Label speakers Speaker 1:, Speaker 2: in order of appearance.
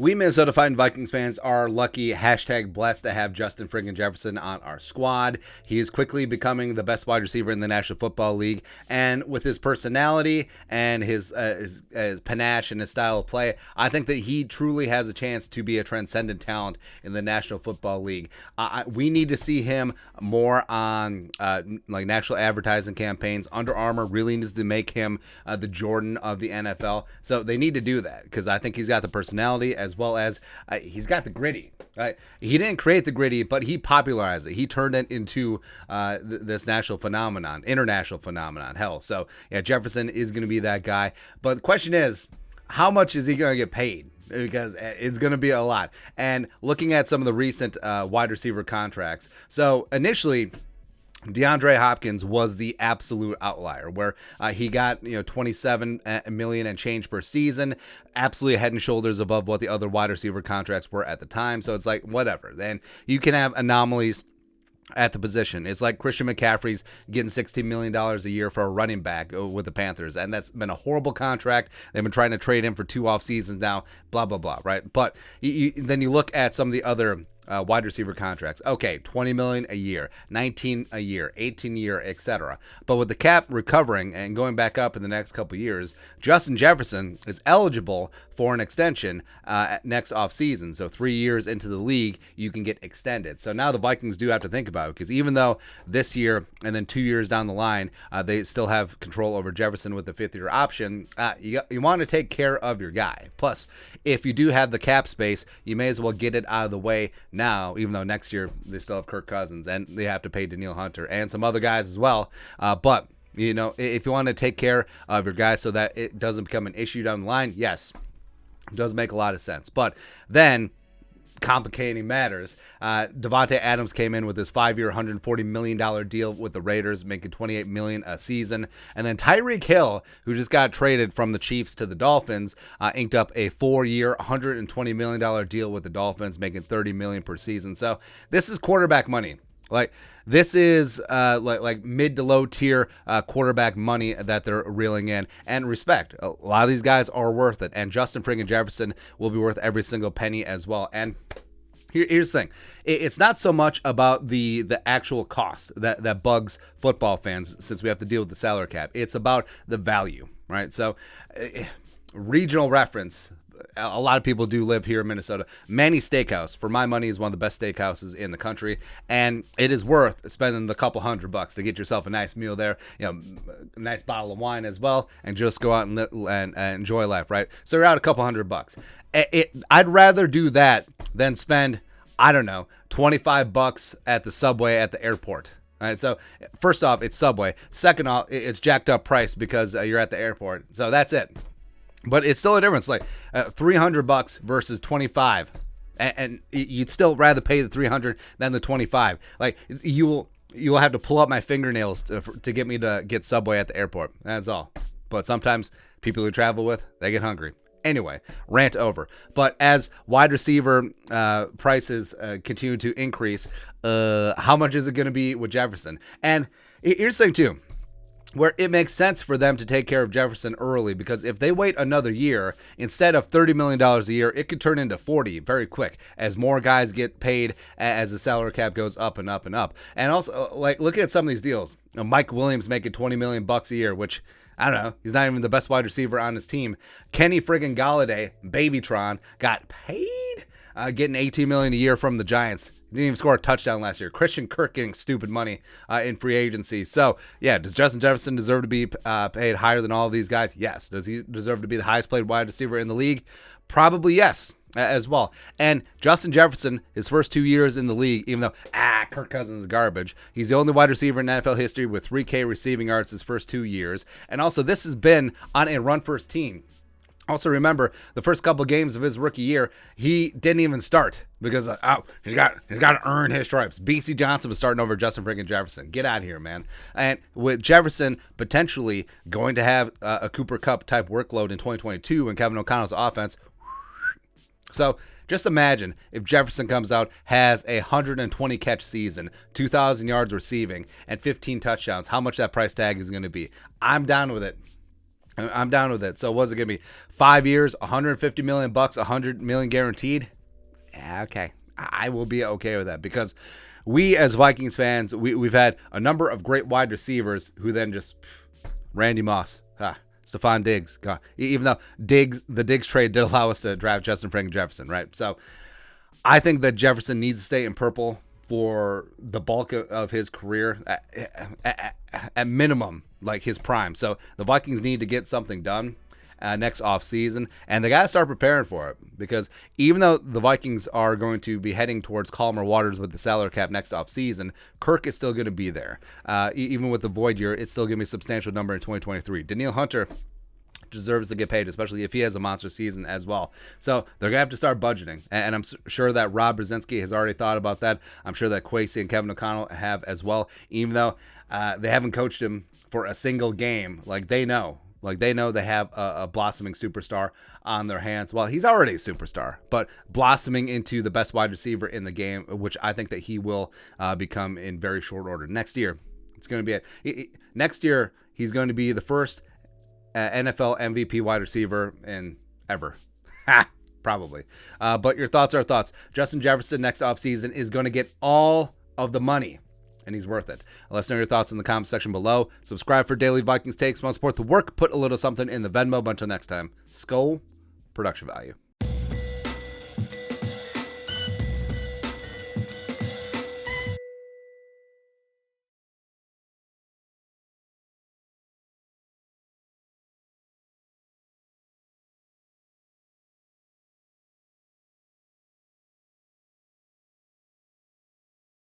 Speaker 1: We Minnesota Fighting Vikings fans are lucky, #blessed to have Justin friggin' Jefferson on our squad. He is quickly becoming the best wide receiver in the National Football League, and with his personality and his panache and his style of play, I think that he truly has a chance to be a transcendent talent in the National Football League. We need to see him more on like national advertising campaigns. Under Armour really needs to make him the Jordan of the NFL, so they need to do that because I think he's got the personality as well as he's got the gritty. Right? He didn't create the gritty, but he popularized it. He turned it into this international phenomenon. Hell, so yeah, Jefferson is going to be that guy. But the question is, how much is he going to get paid? Because it's going to be a lot. And looking at some of the recent wide receiver contracts, so initially, DeAndre Hopkins was the absolute outlier, where he got $27 million and change per season, absolutely head and shoulders above what the other wide receiver contracts were at the time. So it's like whatever. Then you can have anomalies at the position. It's like Christian McCaffrey's getting $16 million a year for a running back with the Panthers, and that's been a horrible contract. They've been trying to trade him for 2 off seasons now, blah, blah, blah, right? But then you look at some of the other wide receiver contracts. Okay, $20 million a year, $19 a year, $18 a year, etc. But with the cap recovering and going back up in the next couple of years, Justin Jefferson is eligible for an extension next offseason. So 3 years into the league, you can get extended. So now the Vikings do have to think about it, because even though this year and then 2 years down the line, they still have control over Jefferson with the 5th-year option, you want to take care of your guy. Plus, if you do have the cap space, you may as well get it out of the way now, even though next year they still have Kirk Cousins and they have to pay Danielle Hunter and some other guys as well. But if you want to take care of your guys so that it doesn't become an issue down the line, yes, it does make a lot of sense. But then, complicating matters, Davante Adams came in with his 5-year, $140 million deal with the Raiders, making $28 million a season. And then Tyreek Hill, who just got traded from the Chiefs to the Dolphins, inked up a 4-year, $120 million deal with the Dolphins, making $30 million per season. So this is quarterback money. Like, this is like mid to low tier quarterback money that they're reeling in, and respect. A lot of these guys are worth it, and Justin friggin' Jefferson will be worth every single penny as well. And here's the thing. It's not so much about the actual cost that bugs football fans, since we have to deal with the salary cap. It's about the value, right? So regional reference. A lot of people do live here in Minnesota. Manny's Steakhouse, for my money, is one of the best steakhouses in the country, and it is worth spending the couple $100 to get yourself a nice meal there, a nice bottle of wine as well, and just go out and enjoy life, right? So you're out a couple $100. I'd rather do that than spend, I don't know, $25 at the Subway at the airport. All right, so first off, it's Subway. Second off, it's jacked up price because you're at the airport. So that's it. But it's still a difference, like $300 versus $25, and you'd still rather pay the $300 than the $25. Like, you will have to pull up my fingernails to get me to get Subway at the airport. That's all. But sometimes people who travel with, they get hungry. Anyway, rant over. But as wide receiver prices continue to increase, how much is it going to be with Jefferson? And here's the thing too, where it makes sense for them to take care of Jefferson early, because if they wait another year, instead of $30 million a year, it could turn into 40 very quick as more guys get paid, as the salary cap goes up and up and up. And also, like, look at some of these deals. Mike Williams making $20 million a year, which, I don't know, he's not even the best wide receiver on his team. Kenny friggin' Galladay, Babytron, got paid, getting $18 million a year from the Giants. Didn't even score a touchdown last year. Christian Kirk getting stupid money in free agency. So, yeah, does Justin Jefferson deserve to be paid higher than all of these guys? Yes. Does he deserve to be the highest paid wide receiver in the league? Probably yes, as well. And Justin Jefferson, his first 2 years in the league, even though, Kirk Cousins is garbage, he's the only wide receiver in NFL history with 3K receiving yards his first 2 years. And also, this has been on a run-first team. Also, remember, the first couple of games of his rookie year, he didn't even start because he's got to earn his stripes. B.C. Johnson was starting over Justin friggin' Jefferson. Get out of here, man. And with Jefferson potentially going to have a Cooper Kupp type workload in 2022 in Kevin O'Connell's offense, so just imagine if Jefferson comes out, has a 120 catch season, 2,000 yards receiving, and 15 touchdowns, how much that price tag is going to be. I'm down with it. I'm down with it. So what's it going to be? 5 years, $150 million, $100 million guaranteed? Yeah, okay. I will be okay with that because we as Vikings fans, we've had a number of great wide receivers who then just Randy Moss, Stephon Diggs. God. Even though the Diggs trade did allow us to draft Justin Jefferson, right? So I think that Jefferson needs to stay in purple for the bulk of his career, at minimum, like his prime. So the Vikings need to get something done next offseason, and they got to start preparing for it because even though the Vikings are going to be heading towards calmer waters with the salary cap next offseason, Kirk is still going to be there. Even with the void year, it's still going to be a substantial number in 2023. Danielle Hunter deserves to get paid, especially if he has a monster season as well. So they're going to have to start budgeting. And I'm sure that Rob Brzezinski has already thought about that. I'm sure that Kwesi and Kevin O'Connell have as well, even though they haven't coached him for a single game. Like they know they have a blossoming superstar on their hands. Well, he's already a superstar, but blossoming into the best wide receiver in the game, which I think that he will become in very short order. Next year, it's going to be next year, he's going to be the first NFL MVP wide receiver in ever. Probably. But your thoughts are thoughts. Justin Jefferson next offseason is going to get all of the money, and he's worth it. Let us know your thoughts in the comment section below. Subscribe for daily Vikings takes. Want to support the work? Put a little something in the Venmo. But until next time, Skull Production Value.